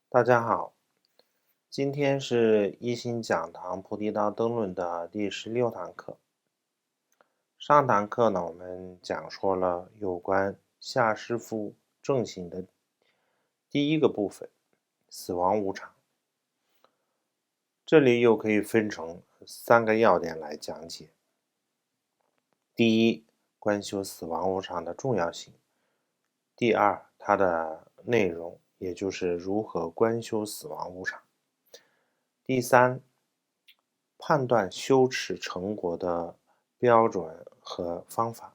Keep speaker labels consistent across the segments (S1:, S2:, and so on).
S1: 大家好，今天是一心讲堂菩提道灯论的第16堂课。上堂课呢，我们讲说了有关夏师傅正行的第一个部分，死亡无常。这里又可以分成3个要点来讲解。第一，观修死亡无常的重要性；第二，它的内容，也就是如何观修死亡无常；第三，判断修持成果的标准和方法。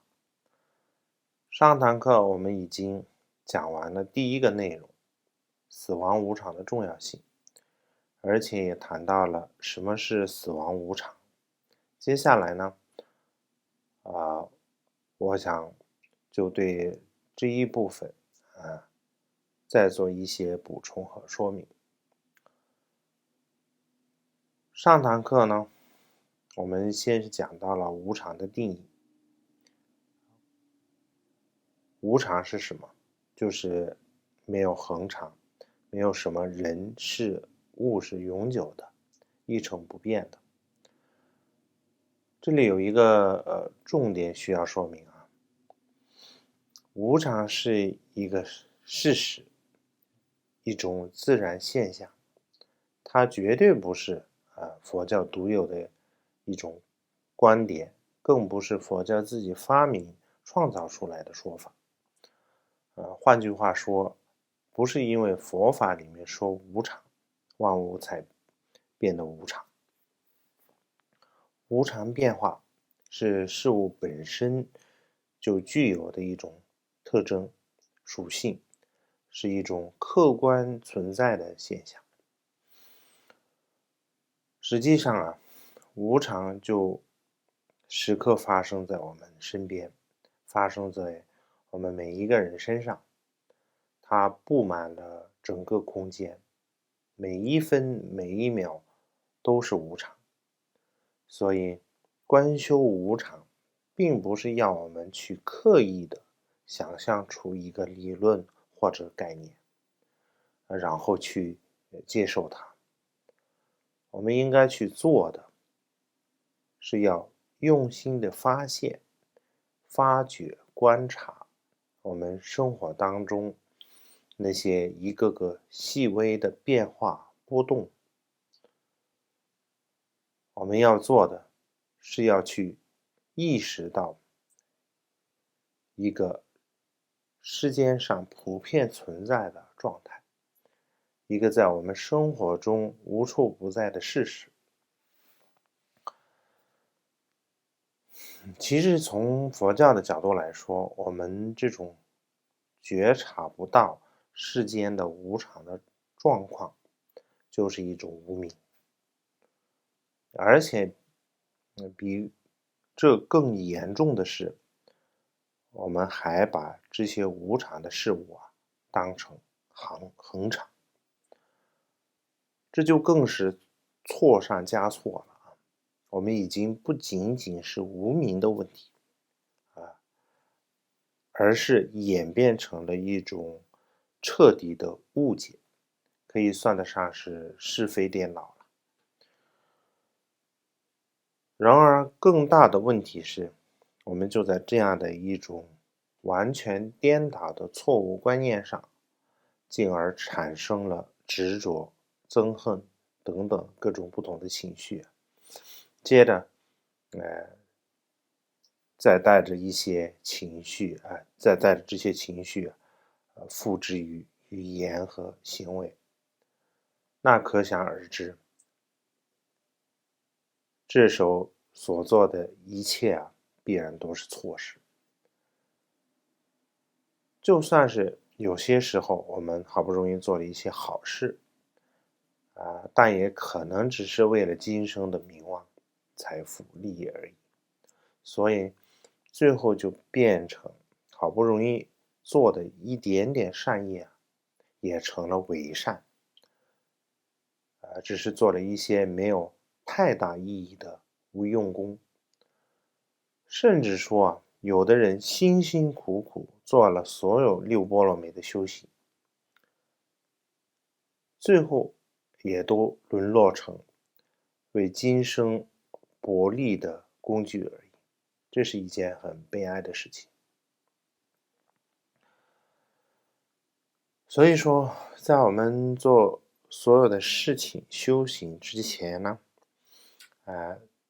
S1: 上堂课我们已经讲完了第一个内容，死亡无常的重要性，而且也谈到了什么是死亡无常。接下来呢，我想就对这一部分再做一些补充和说明。上堂课呢，我们先是讲到了无常的定义。无常是什么？就是没有恒常，没有什么人事物是永久的，一成不变的。这里有一个重点需要说明啊，无常是一个事实，一种自然现象，它绝对不是佛教独有的一种观点，更不是佛教自己发明创造出来的说法。换句话说，不是因为佛法里面说无常，万物才变得无常。无常变化是事物本身就具有的一种特征、属性，是一种客观存在的现象。实际上啊，无常就时刻发生在我们身边，发生在我们每一个人身上，它布满了整个空间，每一分每一秒都是无常。所以观修无常并不是要我们去刻意的想象出一个理论或者概念，然后去接受它。我们应该去做的是要用心的发现、发掘、观察我们生活当中那些一个个细微的变化波动。我们要做的是要去意识到一个世间上普遍存在的状态，一个在我们生活中无处不在的事实。其实从佛教的角度来说，我们这种觉察不到世间的无常的状况，就是一种无明。而且比这更严重的是，我们还把这些无常的事物当成恒常，这就更是错上加错了。我们已经不仅仅是无明的问题而是演变成了一种彻底的误解，可以算得上是是非颠倒了。然而更大的问题是，我们就在这样的一种完全颠倒的错误观念上，进而产生了执着、憎恨等等各种不同的情绪。接着再带着一些情绪再带着这些情绪付之于语言和行为，那可想而知，这时候所做的一切必然都是错事。就算是有些时候我们好不容易做了一些好事，但也可能只是为了今生的名望、财富、利益而已。所以最后就变成好不容易做的一点点善业也成了伪善，只是做了一些没有太大意义的无用功。甚至说有的人辛辛苦苦做了所有六波罗蜜的修行，最后也都沦落成为今生薄利的工具而已。这是一件很悲哀的事情。所以说，在我们做所有的事情修行之前呢，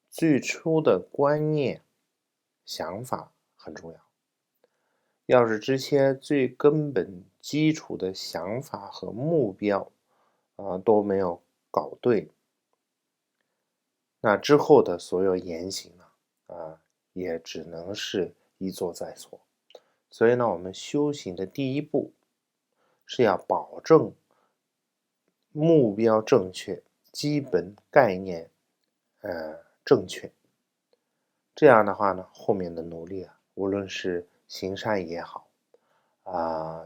S1: 最初的观念、想法很重要。要是这些最根本基础的想法和目标，都没有搞对，那之后的所有言行呢，也只能是一错再错。所以呢，我们修行的第一步是要保证目标正确，基本概念正确。这样的话呢，后面的努力无论是行善也好，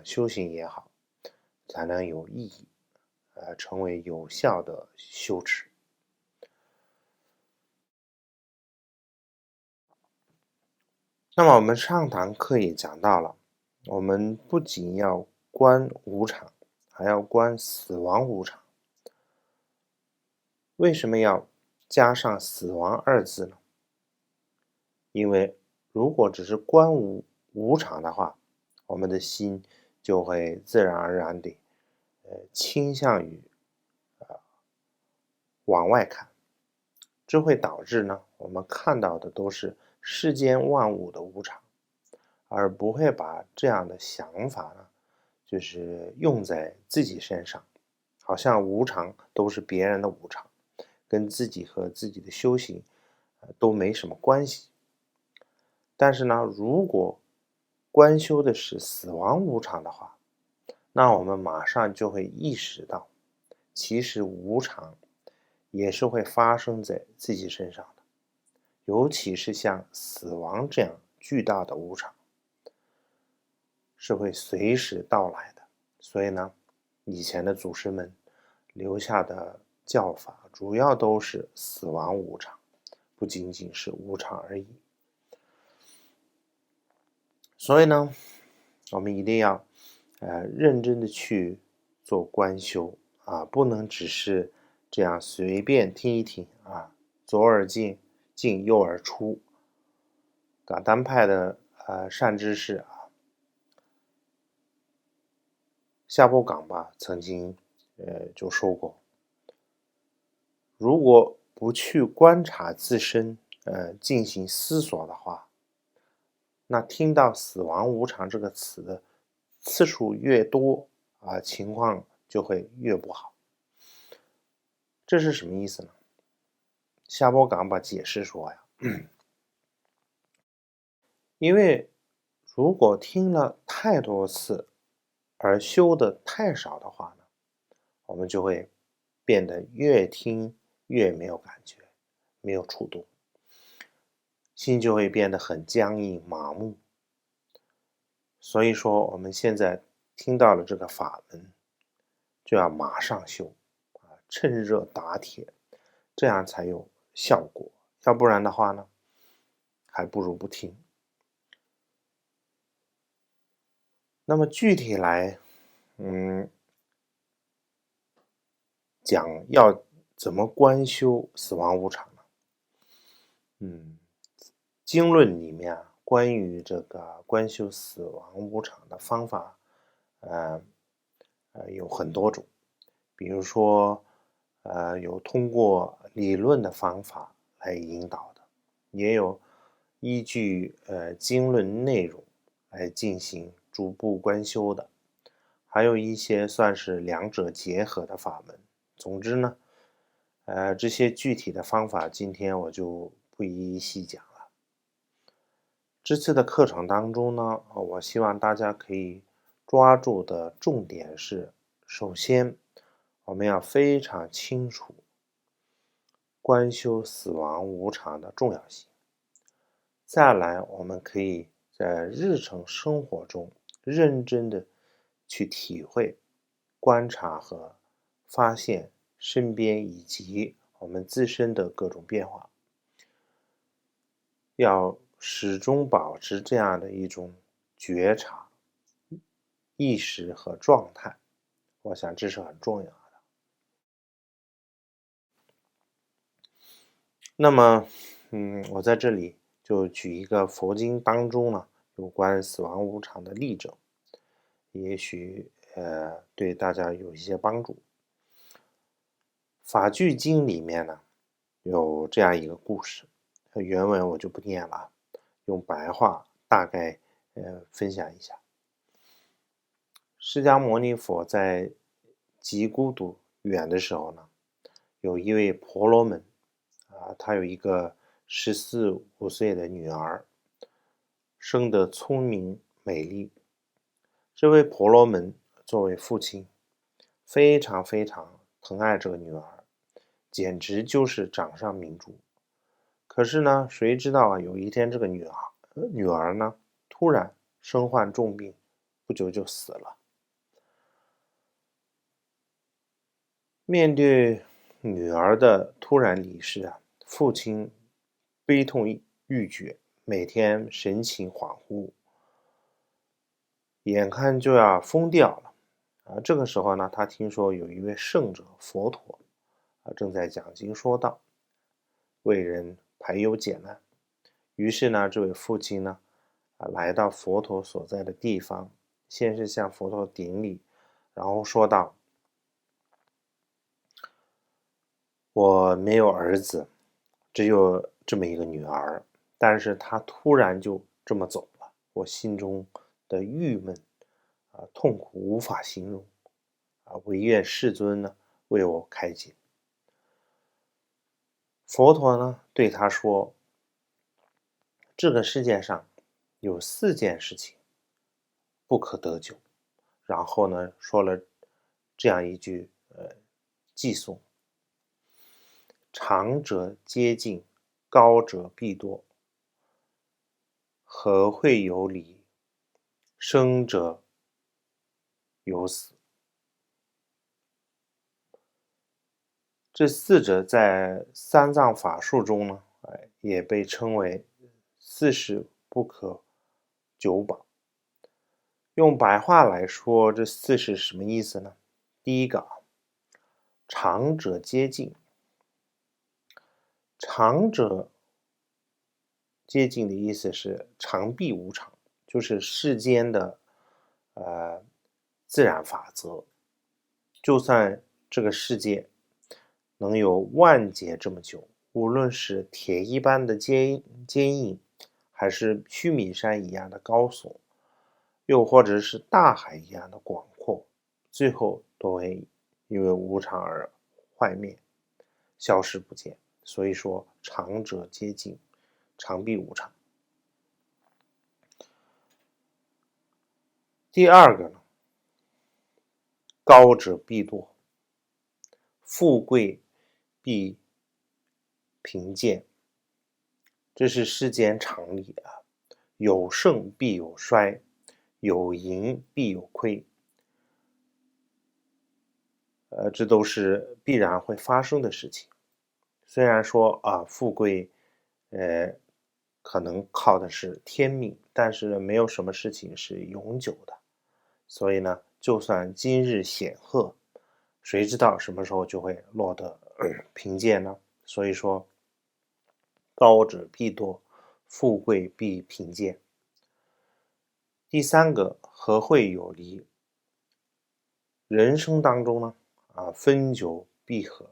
S1: 修行也好，才能有意义，成为有效的修持。那么我们上堂课也讲到了，我们不仅要观无常，还要观死亡无常。为什么要加上死亡二字呢？因为如果只是观无常的话，我们的心就会自然而然地倾向于往外看，这会导致呢，我们看到的都是世间万物的无常，而不会把这样的想法呢，就是用在自己身上，好像无常都是别人的无常，跟自己和自己的修行都没什么关系。但是呢，如果观修的是死亡无常的话，那我们马上就会意识到，其实无常也是会发生在自己身上的，尤其是像死亡这样巨大的无常，是会随时到来的。所以呢，以前的祖师们留下的教法，主要都是死亡无常，不仅仅是无常而已。所以呢，我们一定要认真的去做观修不能只是这样随便听一听左耳进右耳出。噶当派的善知识夏波港吧曾经就说过，如果不去观察自身进行思索的话，那听到死亡无常这个词的次数越多情况就会越不好。这是什么意思呢？夏波港把解释说因为如果听了太多次而修的太少的话呢，我们就会变得越听越没有感觉，没有触动，心就会变得很僵硬麻木。所以说我们现在听到了这个法门，就要马上修趁热打铁，这样才有效果。要不然的话呢，还不如不听。那么具体来讲要怎么观修死亡无常呢？经论里面关于这个观修死亡无常的方法有很多种。比如说有通过理论的方法来引导的，也有依据经论内容来进行逐步观修的，还有一些算是两者结合的法门。总之呢这些具体的方法今天我就不一一细讲了。这次的课程当中呢，我希望大家可以抓住的重点是，首先我们要非常清楚观修死亡无常的重要性。再来，我们可以在日常生活中认真的去体会、观察和发现身边以及我们自身的各种变化，要始终保持这样的一种觉察、意识和状态，我想这是很重要的。那么，我在这里就举一个佛经当中呢有关死亡无常的例证，也许对大家有一些帮助。法句经里面呢有这样一个故事，原文我就不念了，用白话大概分享一下。释迦牟尼佛在极孤独远的时候呢，有一位婆罗门他有一个14、15岁的女儿，生得聪明美丽。这位婆罗门作为父亲，非常非常疼爱这个女儿，简直就是掌上明珠。可是呢，谁知道有一天这个女儿呢，突然身患重病，不久就死了。面对女儿的突然离世父亲悲痛欲绝，每天神情恍惚，眼看就要疯掉了。这个时候呢，他听说有一位圣者佛陀正在讲经说道，为人排忧解难。于是呢，这位父亲呢来到佛陀所在的地方，先是向佛陀顶礼，然后说道：我没有儿子，只有这么一个女儿，但是她突然就这么走了，我心中的郁闷痛苦无法形容唯愿世尊呢为我开解。佛陀呢对他说，这个世界上有4件事情不可得救，然后呢说了这样一句偈颂：长者皆尽，高者必多，和会有离，生者有死。这4者在三藏法术中呢也被称为40不可久宝。用白话来说，这40是什么意思呢？第一个，长者皆尽。长者接近的意思是常必无常，就是世间的自然法则。就算这个世界能有万劫这么久，无论是铁一般的坚硬，还是须弥山一样的高耸，又或者是大海一样的广阔，最后都会因为无常而坏灭，消失不见。所以说长者皆尽，常必无常。第二个呢，高者必堕，富贵必贫贱，这是世间常理有盛必有衰，有盈必有亏，这都是必然会发生的事情。虽然说富贵可能靠的是天命，但是没有什么事情是永久的。所以呢，就算今日显赫，谁知道什么时候就会落得贫贱呢？所以说，高者必堕，富贵必贫贱。第三个，和会有离。人生当中呢，分久必合，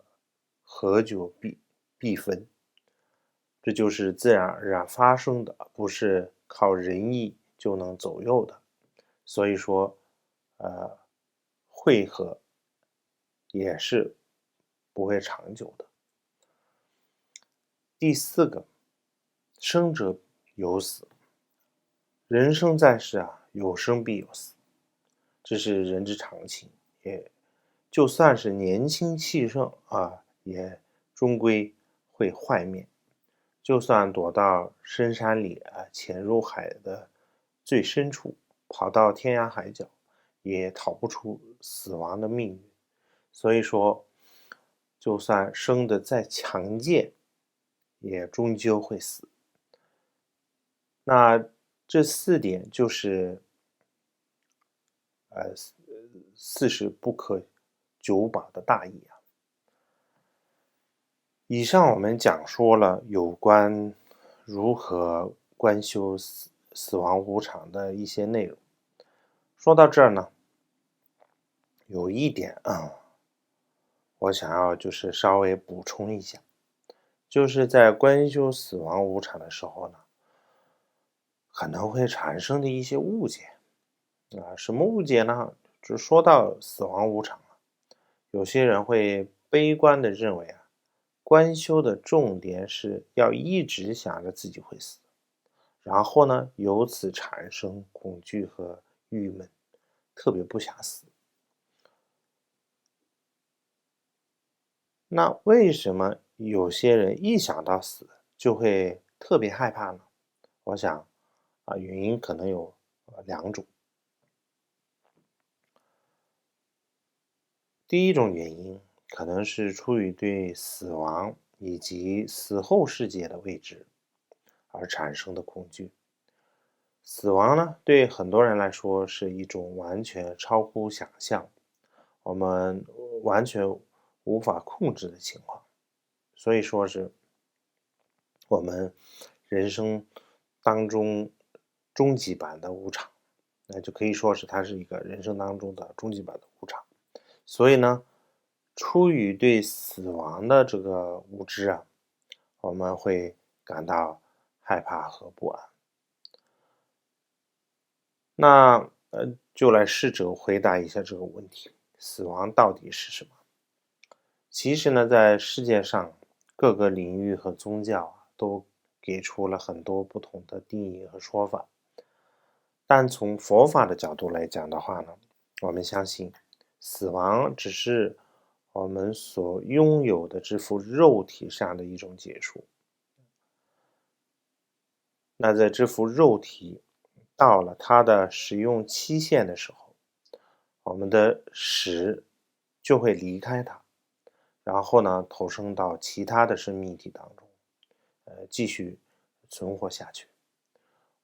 S1: 合久必分，这就是自然而然发生的，不是靠人意就能左右的。所以说，会合也是不会长久的。第四个，生者有死。人生在世啊，有生必有死，这是人之常情。也就算是年轻气盛啊，也终归会幻灭。就算躲到深山里啊，潜入海的最深处，跑到天涯海角，也逃不出死亡的命运。所以说，就算生得再强健，也终究会死。那这4点就是四十不可久保的大义啊。以上我们讲说了有关如何观修死亡无常的一些内容。说到这儿呢，有一点我想要就是稍微补充一下，就是在观修死亡无常的时候呢，可能会产生的一些误解什么误解呢？就说到死亡无常有些人会悲观的认为观修的重点是要一直想着自己会死，然后呢，由此产生恐惧和郁闷，特别不想死。那为什么有些人一想到死就会特别害怕呢？我想原因可能有2种。第一种原因可能是出于对死亡以及死后世界的未知而产生的恐惧。死亡呢，对很多人来说是一种完全超乎想象，我们完全无法控制的情况，所以说是我们人生当中终极版的无常，那就可以说是它是一个人生当中的终极版的无常。所以呢，出于对死亡的这个无知我们会感到害怕和不安。那就来试着回答一下这个问题：死亡到底是什么？其实呢，在世界上各个领域和宗教都给出了很多不同的定义和说法。但从佛法的角度来讲的话呢，我们相信死亡只是我们所拥有的这副肉体上的一种结束。那在这副肉体到了它的使用期限的时候，我们的识就会离开它，然后呢，投生到其他的生命体当中，继续存活下去。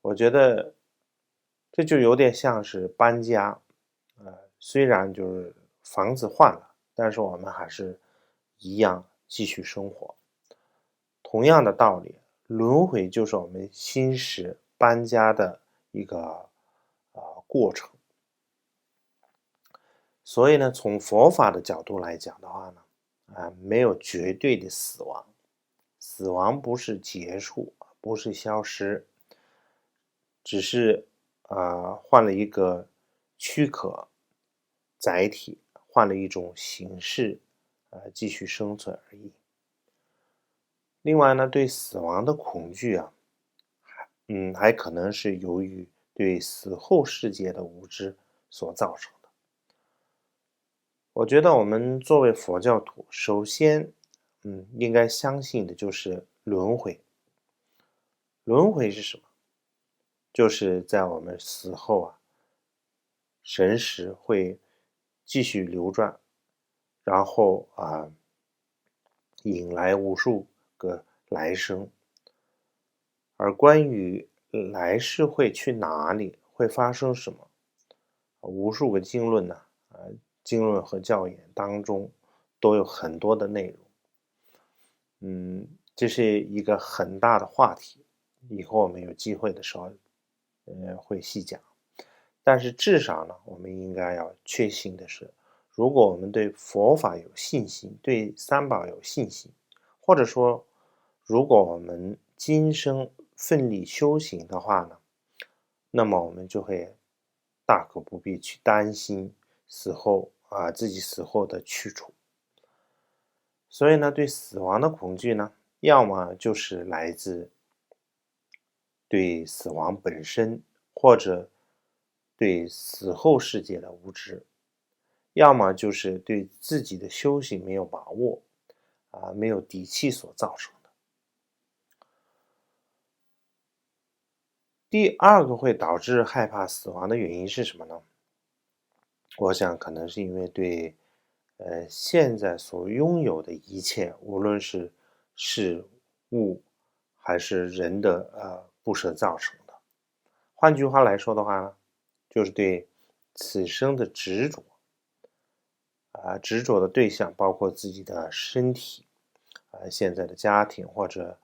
S1: 我觉得这就有点像是搬家，虽然就是房子换了，但是我们还是一样继续生活。同样的道理，轮回就是我们心识搬家的一个过程。所以呢，从佛法的角度来讲的话呢，没有绝对的死亡，死亡不是结束，不是消失，只是换了一个躯壳载体，换了一种形式，继续生存而已。另外呢，对死亡的恐惧还可能是由于对死后世界的无知所造成的。我觉得我们作为佛教徒，首先，应该相信的就是轮回。轮回是什么？就是在我们死后神识会继续流转，然后引来无数个来生。而关于来世会去哪里，会发生什么，无数个经论经论和教言当中都有很多的内容。这是一个很大的话题，以后我们有机会的时候，会细讲。但是至少呢，我们应该要确信的是，如果我们对佛法有信心，对三宝有信心，或者说，如果我们今生奋力修行的话呢，那么我们就会大可不必去担心死后自己死后的去处。所以呢，对死亡的恐惧呢，要么就是来自对死亡本身或者对死后世界的无知，要么就是对自己的修行没有把握，没有底气所造成的。第二个会导致害怕死亡的原因是什么呢？我想可能是因为对现在所拥有的一切，无论是事物还是人的不舍造成的。换句话来说的话呢，就是对此生的执着。执着的对象包括自己的身体，现在的家庭，或者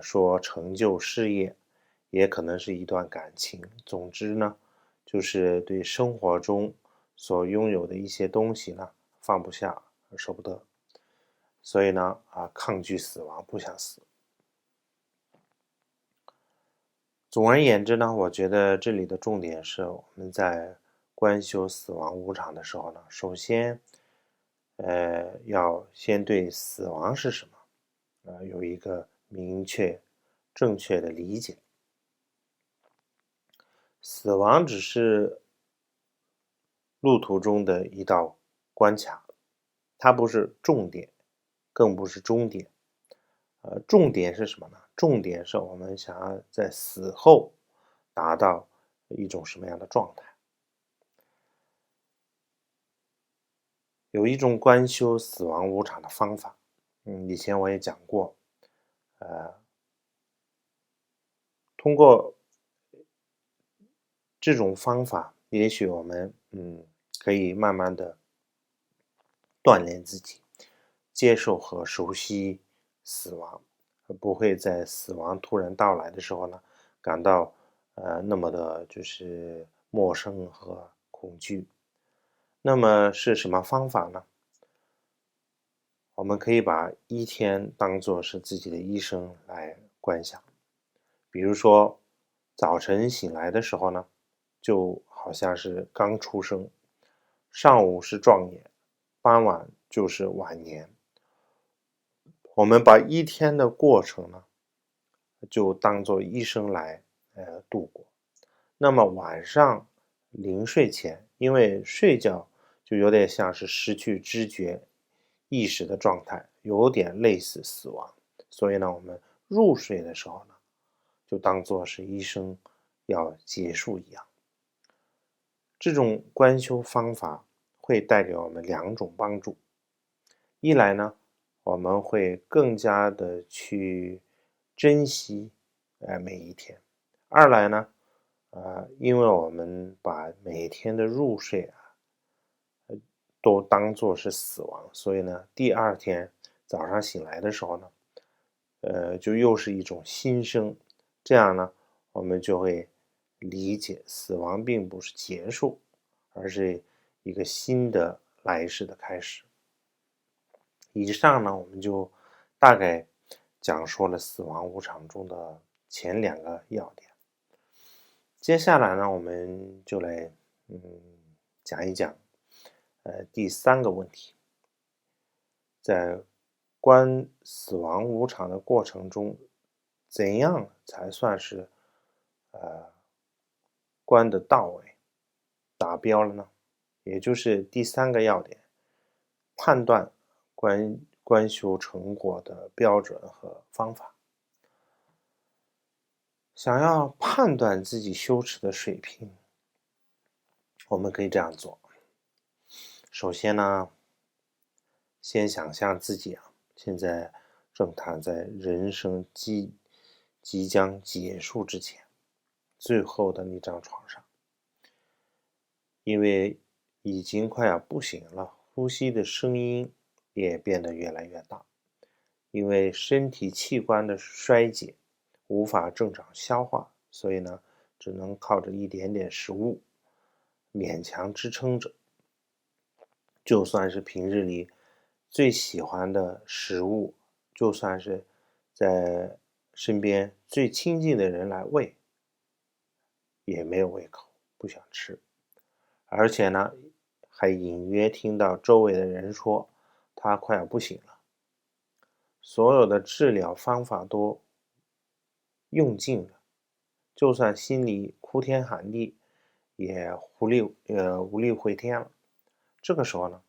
S1: 说成就事业，也可能是一段感情。总之呢，就是对生活中所拥有的一些东西呢，放不下，舍不得，所以呢，抗拒死亡，不想死。总而言之呢，我觉得这里的重点是我们在观修死亡无常的时候呢，首先，要先对死亡是什么，有一个明确、正确的理解。死亡只是路途中的一道关卡，它不是重点，更不是终点。重点是什么呢？重点是我们想要在死后达到一种什么样的状态。有一种观修死亡无常的方法，以前我也讲过，通过这种方法，也许我们可以慢慢的锻炼自己，接受和熟悉死亡，而不会在死亡突然到来的时候呢，感到那么的就是陌生和恐惧。那么是什么方法呢？我们可以把一天当作是自己的一生来观想。比如说，早晨醒来的时候呢，就好像是刚出生，上午是壮年，傍晚就是晚年。我们把一天的过程呢，就当做一生来度过。那么晚上临睡前，因为睡觉就有点像是失去知觉意识的状态，有点类似死亡，所以呢，我们入睡的时候呢，就当做是一生要结束一样。这种观修方法会带给我们两种帮助：一来呢，我们会更加的去珍惜每一天；二来呢，因为我们把每天的入睡都当做是死亡，所以呢，第二天早上醒来的时候呢，就又是一种新生。这样呢，我们就会理解死亡并不是结束，而是一个新的来世的开始。以上呢，我们就大概讲述了死亡无常中的前两个要点。接下来呢，我们就来讲一讲第三个问题，在观死亡无常的过程中，怎样才算是观的到位、达标了呢？也就是第三个要点，判断观修成果的标准和方法。想要判断自己修持的水平，我们可以这样做。首先呢，先想象自己现在正躺在人生即将结束之前，最后的那张床上，因为已经快要不行了，呼吸的声音也变得越来越大，因为身体器官的衰竭，无法正常消化，所以呢，只能靠着一点点食物勉强支撑着。就算是平日里最喜欢的食物，就算是在身边最亲近的人来喂，也没有胃口，不想吃。而且呢，还隐约听到周围的人说他快要不行了。所有的治疗方法都用尽了，就算心里哭天喊地，也无力回天了。这个时候呢，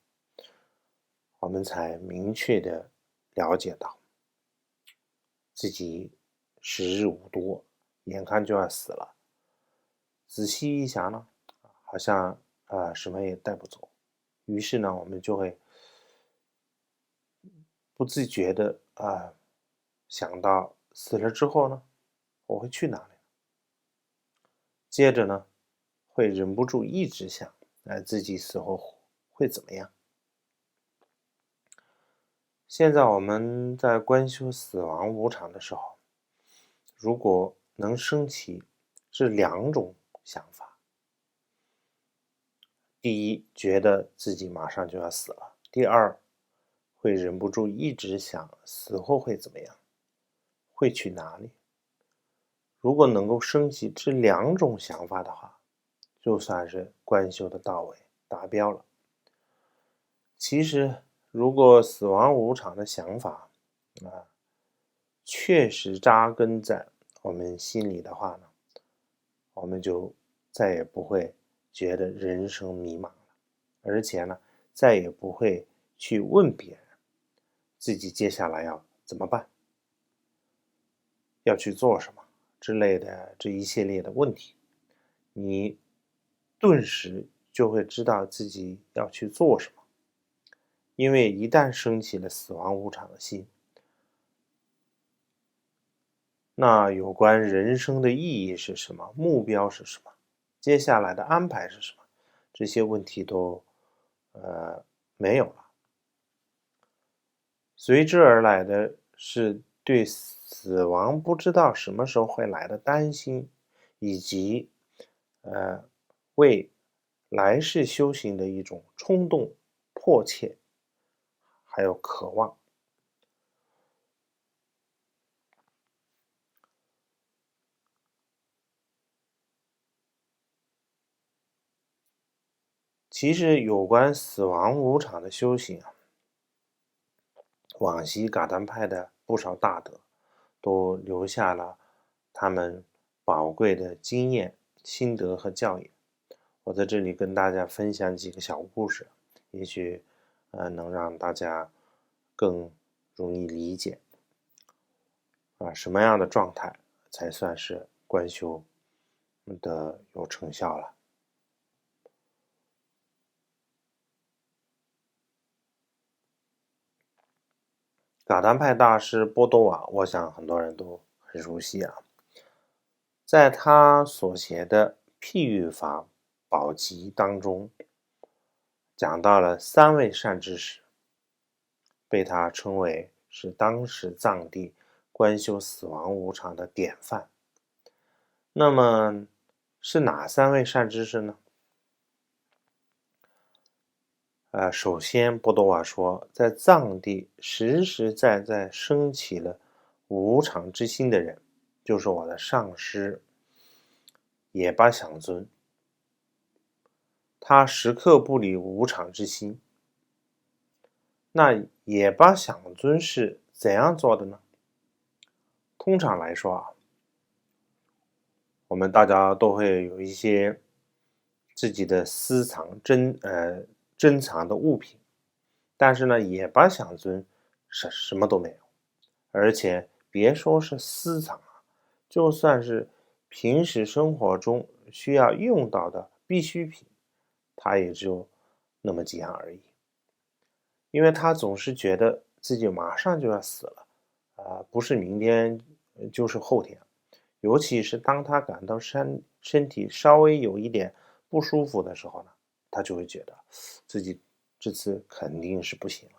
S1: 我们才明确的了解到自己时日无多，眼看就要死了。仔细一想呢，好像什么也带不走。于是呢，我们就会不自觉的想到死了之后呢，我会去哪里？接着呢，会忍不住一直想，自己死后会怎么样？现在我们在观修死亡无常的时候，如果能升起这两种想法，第一，觉得自己马上就要死了；第二，会忍不住一直想死后会怎么样，会去哪里。如果能够升起这两种想法的话，就算是观修的到位，达标了。其实，如果死亡无常的想法确实扎根在我们心里的话呢，我们就再也不会觉得人生迷茫了，而且呢，再也不会去问别人自己接下来要怎么办，要去做什么之类的这一系列的问题，你顿时就会知道自己要去做什么。因为一旦升起了死亡无常的心，那有关人生的意义是什么，目标是什么，接下来的安排是什么，这些问题都没有了。随之而来的是对死亡不知道什么时候会来的担心，以及为来世修行的一种冲动、迫切，还有渴望。其实有关死亡无常的修行往昔噶当派的不少大德都留下了他们宝贵的经验、心得和教养。我在这里跟大家分享几个小故事，也许能让大家更容易理解什么样的状态才算是观修的有成效了。噶当派大师波多瓦，我想很多人都很熟悉啊。在他所写的譬喻法宝集当中，讲到了三位善知识，被他称为是当时藏地观修死亡无常的典范。那么是哪三位善知识呢？首先波多瓦说，在藏地实实在在升起了无常之心的人，就是我的上师也巴想尊。他时刻不离无常之心。那也巴想尊是怎样做的呢？通常来说我们大家都会有一些自己的珍藏的物品，但是呢，也巴想尊什么都没有，而且别说是私藏就算是平时生活中需要用到的必需品，他也就那么几样而已。因为他总是觉得自己马上就要死了不是明天就是后天。尤其是当他感到身体稍微有一点不舒服的时候呢，他就会觉得自己这次肯定是不行了，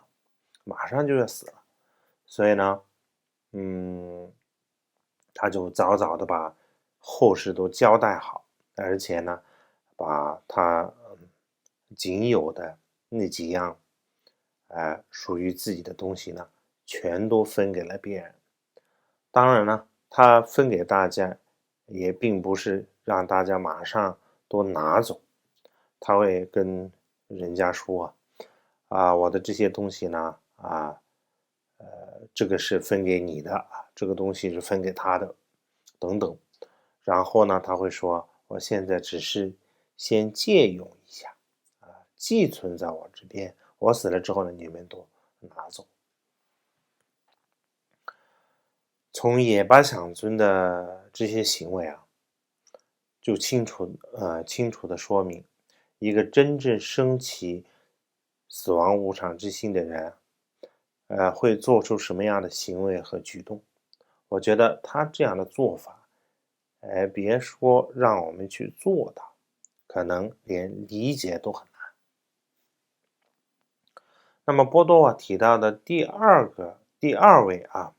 S1: 马上就要死了。所以呢，他就早早的把后事都交代好，而且呢，把他仅有的那几样属于自己的东西呢，全都分给了别人。当然呢，他分给大家，也并不是让大家马上都拿走，他会跟人家说我的这些东西呢，这个是分给你的，这个东西是分给他的，等等，然后呢，他会说，我现在只是先借用一下，寄存在我这边，我死了之后呢，你们都拿走。从野巴想尊的这些行为啊，就清楚的说明，一个真正升起死亡无常之心的人，会做出什么样的行为和举动。我觉得他这样的做法，别说让我们去做到，可能连理解都很难。那么波多瓦提到的第二位啊，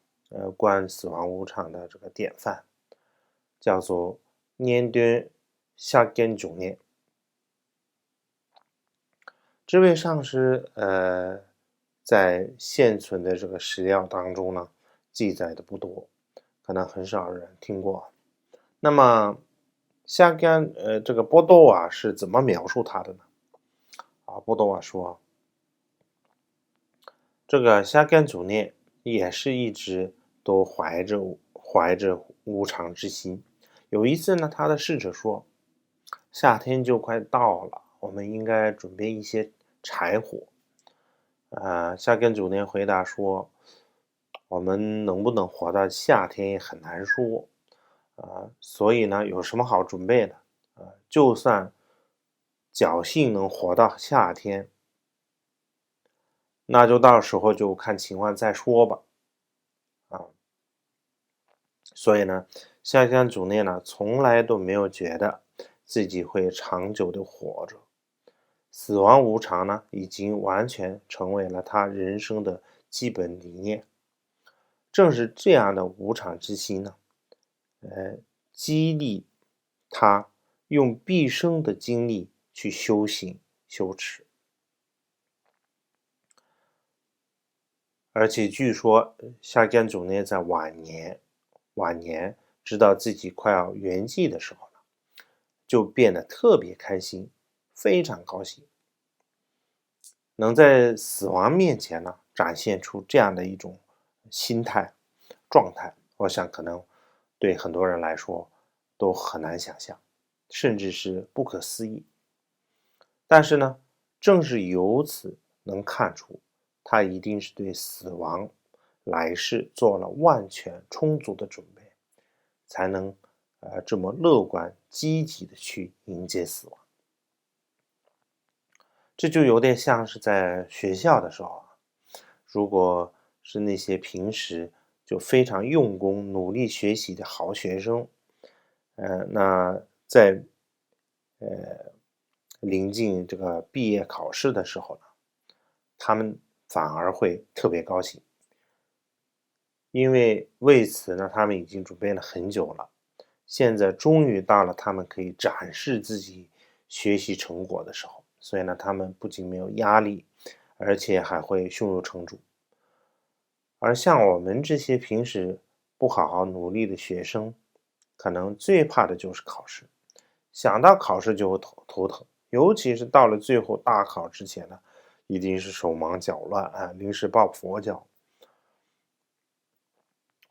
S1: 观死亡无常的这个典范，叫做年端夏根九年。这位上师，在现存的这个史料当中呢，记载的不多，可能很少人听过。那么夏根，这个波多瓦是怎么描述他的呢？波多瓦说，这个夏根主念也是一直都怀着无常之心。有一次呢，他的侍者说，夏天就快到了，我们应该准备一些柴火。夏根主念回答说，我们能不能活到夏天也很难说，所以呢，有什么好准备的？就算侥幸能活到夏天，那就到时候就看情况再说吧。所以呢，夏根主念呢，从来都没有觉得自己会长久的活着。死亡无常呢，已经完全成为了他人生的基本理念。正是这样的无常之心呢，激励他用毕生的精力去修行修持。而且据说夏根主念在晚年知道自己快要圆寂的时候呢，就变得特别开心，非常高兴。能在死亡面前呢，展现出这样的一种心态状态，我想可能对很多人来说都很难想象，甚至是不可思议。但是呢，正是由此能看出，他一定是对死亡来世做了万全充足的准备，才能这么乐观积极的去迎接死亡。这就有点像是在学校的时候啊，如果是那些平时就非常用功、努力学习的好学生，那在临近这个毕业考试的时候呢，他们反而会特别高兴，因为为此呢，他们已经准备了很久了，现在终于到了他们可以展示自己学习成果的时候，所以呢，他们不仅没有压力，而且还会胸有成竹。而像我们这些平时不好好努力的学生，可能最怕的就是考试，想到考试就会头疼，尤其是到了最后大考之前呢，一定是手忙脚乱啊，临时抱佛脚。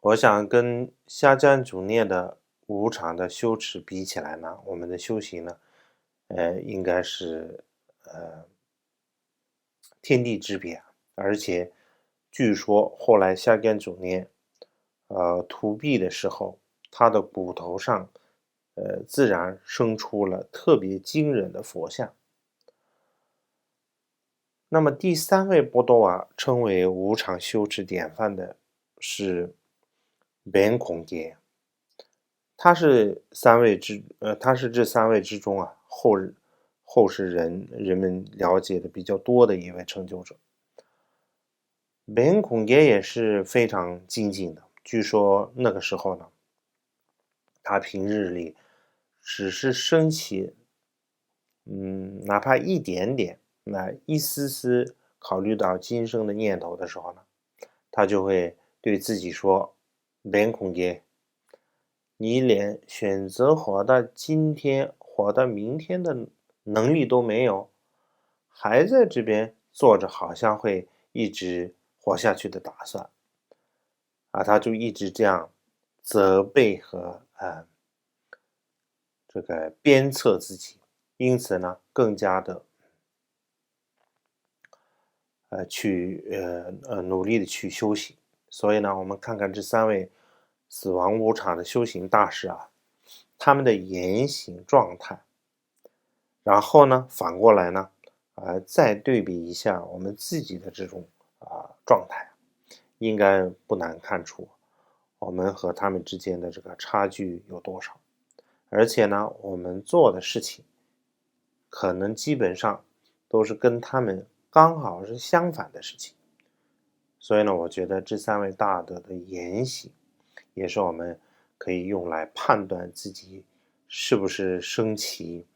S1: 我想跟夏迦主念的无常的修持比起来呢，我们的修行呢，应该是天地之别。而且据说后来夏迦主念屠壁的时候，他的骨头上自然生出了特别惊人的佛像。那么第三位波多瓦称为无常修持典范的是本孔杰，他是这三位之中啊，后世人们了解的比较多的一位成就者。本孔杰也是非常精进的，据说那个时候呢，他平日里只是升起哪怕一点点，一丝丝考虑到今生的念头的时候呢，他就会对自己说：“本孔杰，你连选择活到今天、活到明天的能力都没有，还在这边坐着，好像会一直活下去的打算。”他就一直这样责备和这个鞭策自己，因此呢，更加的努力的去修行。所以呢，我们看看这三位死亡无常的修行大师啊，他们的言行状态，然后呢，反过来呢，再对比一下我们自己的这种状态，应该不难看出我们和他们之间的这个差距有多少。而且呢，我们做的事情可能基本上都是跟他们刚好是相反的事情。所以呢，我觉得这三位大德的言行，也是我们可以用来判断自己是不是升起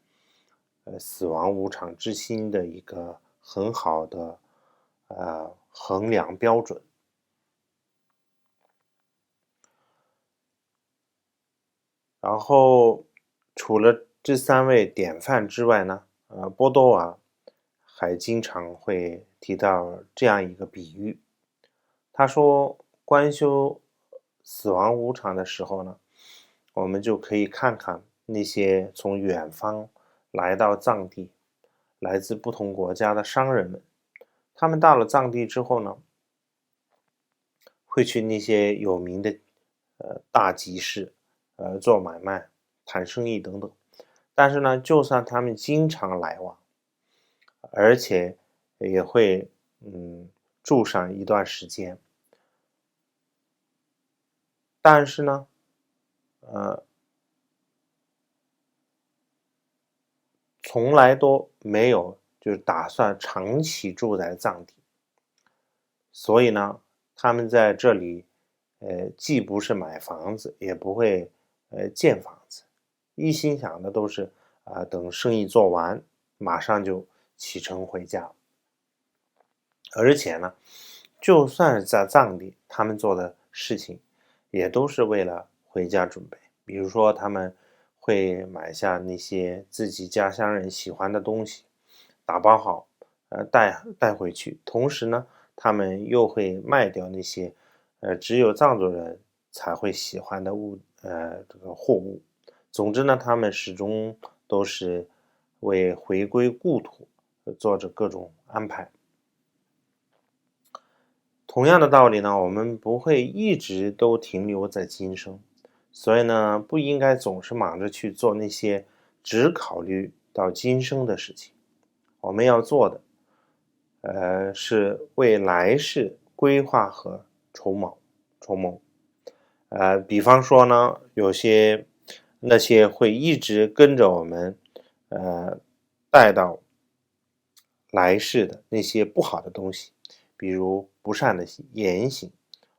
S1: 死亡无常之心的一个很好的衡量标准。然后除了这三位典范之外呢，波多瓦还经常会提到这样一个比喻，他说观修死亡无常的时候呢，我们就可以看看那些从远方来到藏地、来自不同国家的商人们，他们到了藏地之后呢，会去那些有名的大集市，做买卖、谈生意等等。但是呢，就算他们经常来往，而且也会住上一段时间，但是呢，呃，从来都没有就是打算长期住在藏地。所以呢，他们在这里，既不是买房子，也不会建房子，一心想的都是等生意做完，马上就启程回家。而且呢，就算是在藏地，他们做的事情也都是为了回家准备。比如说，他们会买下那些自己家乡人喜欢的东西，打包好，带回去。同时呢，他们又会卖掉那些，只有藏族人才会喜欢的这个货物。总之呢，他们始终都是为回归故土做着各种安排。同样的道理呢，我们不会一直都停留在今生，所以呢，不应该总是忙着去做那些只考虑到今生的事情。我们要做的，是为来世规划和筹谋。比方说呢，那些会一直跟着我们，带到来世的那些不好的东西，比如不善的言行，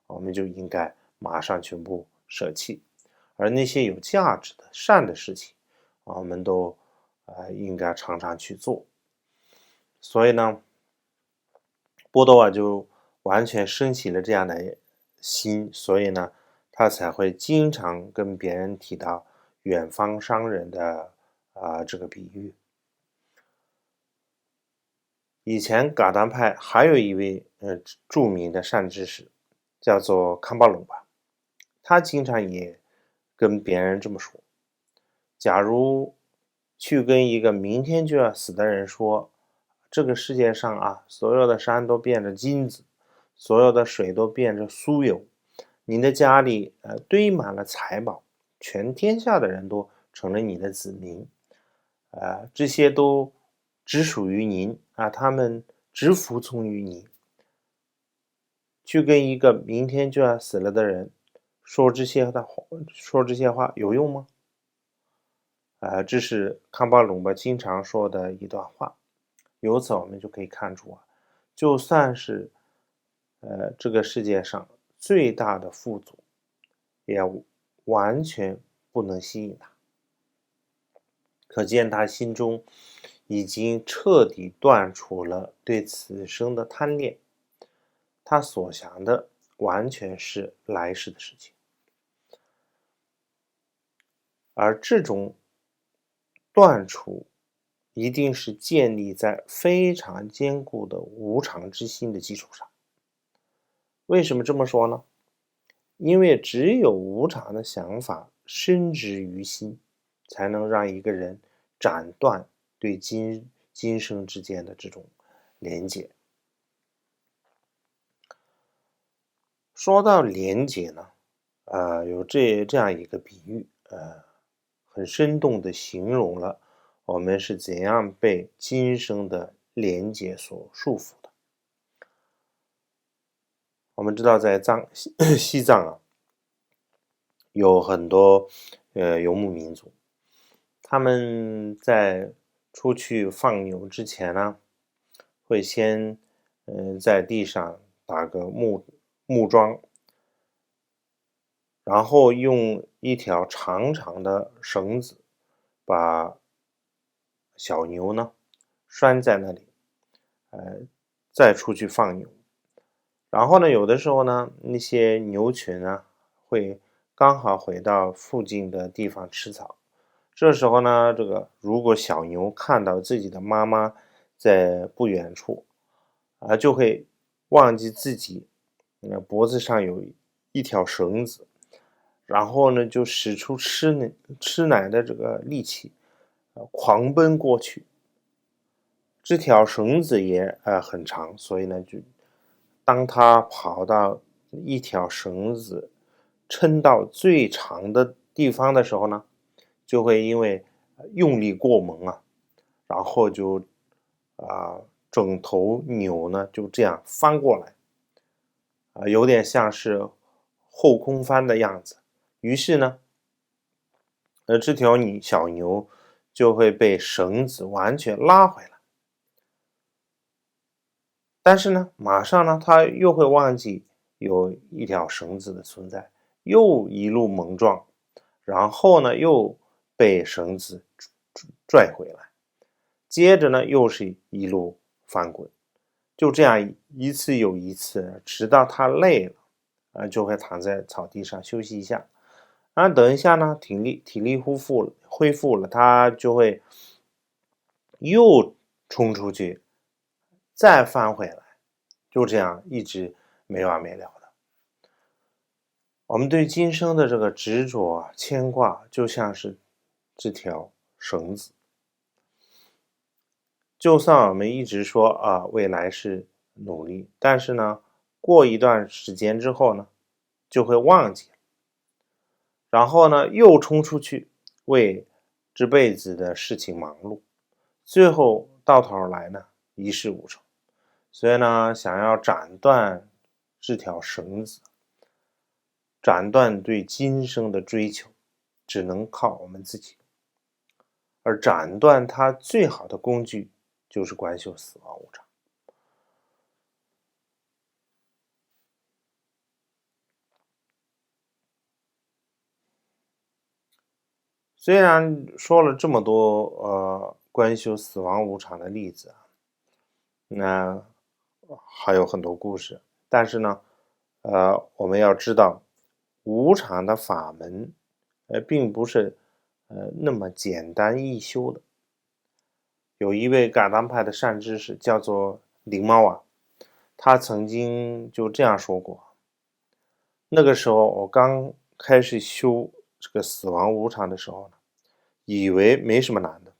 S1: 我们就应该马上全部舍弃；而那些有价值的善的事情，我们都应该常常去做。所以呢，波多瓦就完全升起了这样的心，所以呢，他才会经常跟别人提到远方商人的这个比喻。以前噶当派还有一位著名的善知识，叫做康巴鲁吧，他经常也跟别人这么说：假如去跟一个明天就要死的人说，这个世界上啊，所有的山都变成金子，所有的水都变成酥油，你的家里堆满了财宝，全天下的人都成了你的子民，这些都只属于您啊，他们只服从于您。去跟一个明天就要死了的人说这些话有用吗？这是康巴鲁巴经常说的一段话。由此我们就可以看出啊，就算是这个世界上最大的富足，也完全不能吸引他。可见他心中已经彻底断除了对此生的贪恋，他所想的完全是来世的事情。而这种断除一定是建立在非常坚固的无常之心的基础上。为什么这么说呢？因为只有无常的想法深植于心，才能让一个人斩断对今生之间的这种连结。说到连结呢，有这样一个比喻，很生动地形容了我们是怎样被今生的连结所束缚的。我们知道在西藏啊，有很多游牧民族，他们在出去放牛之前呢，会先在地上打个木桩，然后用一条长长的绳子把小牛呢拴在那里，再出去放牛。然后呢，有的时候呢，那些牛群呢会刚好回到附近的地方吃草。这时候呢，如果小牛看到自己的妈妈在不远处，就会忘记自己脖子上有一条绳子，然后呢就使出吃奶的这个力气，狂奔过去。这条绳子也很长，所以呢当他跑到一条绳子撑到最长的地方的时候呢，就会因为用力过猛啊，然后就整头牛呢就这样翻过来，有点像是后空翻的样子。于是呢，这条小牛就会被绳子完全拉回来。但是呢，马上呢，他又会忘记有一条绳子的存在，又一路猛撞，然后呢，又被绳子拽回来，接着呢，又是一路翻滚，就这样一次又一次，直到他累了，就会躺在草地上休息一下。等一下呢，体力恢复了，他就会又冲出去，再翻回来，就这样一直没完没了的。我们对今生的这个执着牵挂，就像是这条绳子。就算我们一直说未来是努力，但是呢，过一段时间之后呢，就会忘记，然后呢，又冲出去为这辈子的事情忙碌，最后到头来呢，一事无成。所以呢，想要斩断这条绳子，斩断对今生的追求，只能靠我们自己。而斩断它最好的工具，就是观修死亡无常。虽然说了这么多观修死亡无常的例子啊，那还有很多故事，但是呢，我们要知道，无常的法门，并不是那么简单易修的。有一位噶当派的善知识叫做灵猫啊，他曾经就这样说过：那个时候我刚开始修这个死亡无常的时候呢，以为没什么难的，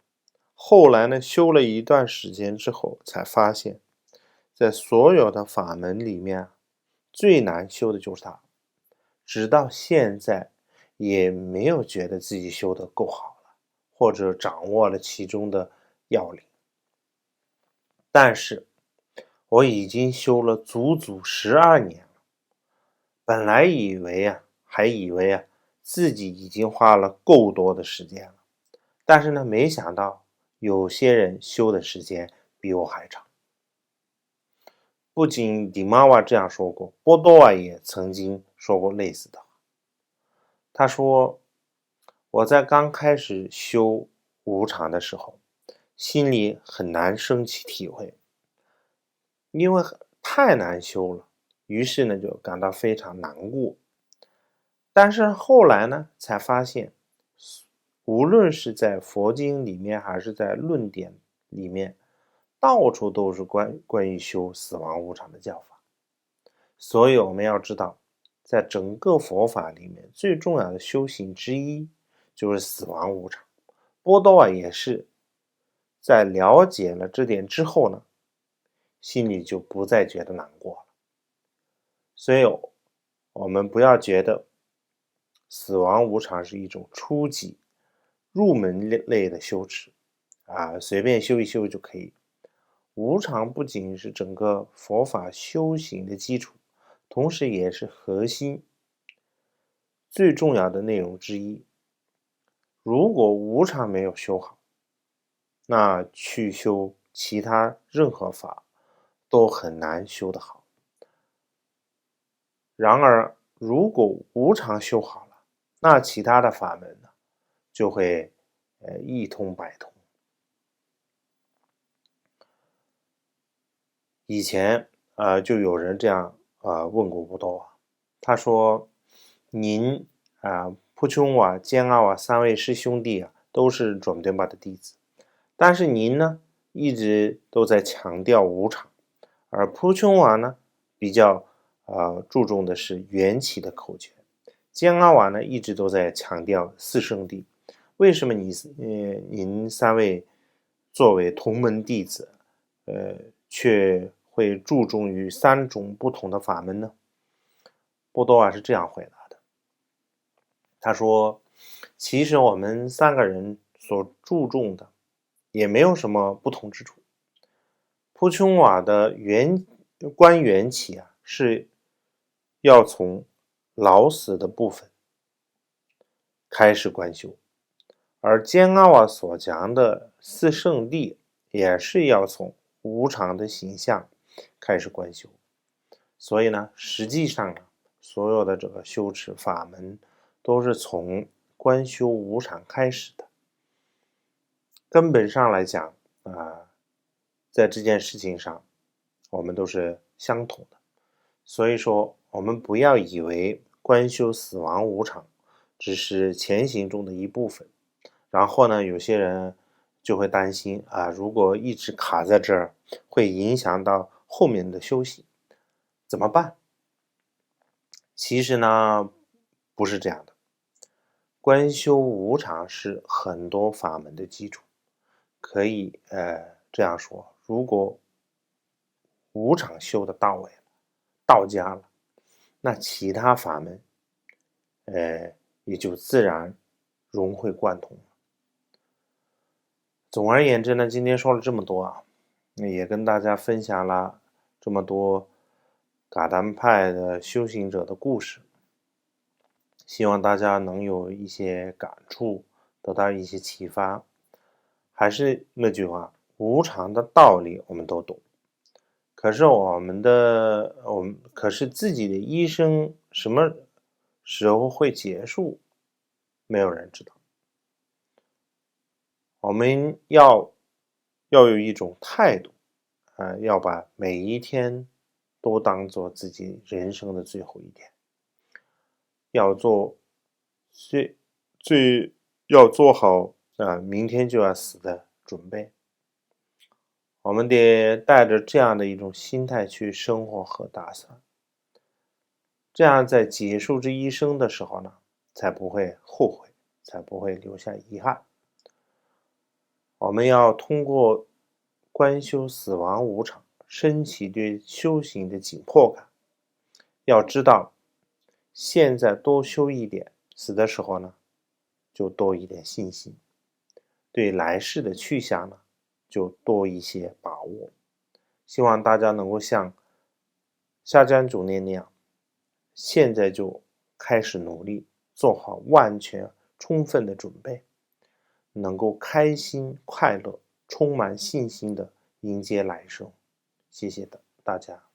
S1: 后来呢，修了一段时间之后，才发现，在所有的法门里面，最难修的就是它。直到现在，也没有觉得自己修得够好了，或者掌握了其中的要领。但是，我已经修了足足12年了，本来还以为自己已经花了够多的时间了，但是呢，没想到有些人修的时间比我还长。不仅迪玛瓦这样说过，波多瓦也曾经说过类似的话。他说：我在刚开始修无常的时候，心里很难升起体会，因为太难修了，于是呢就感到非常难过。但是后来呢，才发现，无论是在佛经里面，还是在论点里面，到处都是关于修死亡无常的教法。所以我们要知道，在整个佛法里面，最重要的修行之一就是死亡无常。波多也是在了解了这点之后呢，心里就不再觉得难过了。所以我们不要觉得死亡无常是一种初级入门类的修持随便修一修就可以。无常不仅是整个佛法修行的基础，同时也是核心最重要的内容之一。如果无常没有修好，那去修其他任何法都很难修得好。然而如果无常修好了，那其他的法门呢就会一通百通。以前就有人这样问过布多瓦，他说：您普琼瓦、坚阿瓦三位师兄弟都是准敦巴的弟子，但是您呢一直都在强调无常，而普琼瓦呢比较注重的是缘起的口诀，坚阿瓦呢一直都在强调四圣谛。为什么您三位作为同门弟子却会注重于3种不同的法门呢？波多瓦是这样回答的，他说：其实我们3个人所注重的也没有什么不同之处。普琼瓦的观缘起是要从老死的部分开始观修，而坚阿瓦所讲的四圣谛也是要从无常的形象开始观修。所以呢，实际上所有的这个修持法门都是从观修无常开始的。根本上来讲在这件事情上我们都是相同的。所以说我们不要以为观修死亡无常只是前行中的一部分，然后呢有些人就会担心如果一直卡在这儿会影响到后面的修行怎么办？其实呢不是这样的，观修无常是很多法门的基础。可以这样说，如果无常修的到位了，到家了，那其他法门也就自然融会贯通了。总而言之呢，今天说了这么多也跟大家分享了这么多噶当派的修行者的故事，希望大家能有一些感触，得到一些启发。还是那句话，无常的道理我们都懂，可是可是自己的一生什么时候会结束，没有人知道。我们要有一种态度要把每一天都当做自己人生的最后一天，要做要做好明天就要死的准备。我们得带着这样的一种心态去生活和打算，这样在结束这一生的时候呢，才不会后悔，才不会留下遗憾。我们要通过观修死亡无常，升起对修行的紧迫感。要知道，现在多修一点，死的时候呢，就多一点信心。对来世的去向呢，就多一些把握。希望大家能够像夏江主念那样，现在就开始努力，做好万全充分的准备，能够开心快乐充满信心的迎接来生。谢谢大家。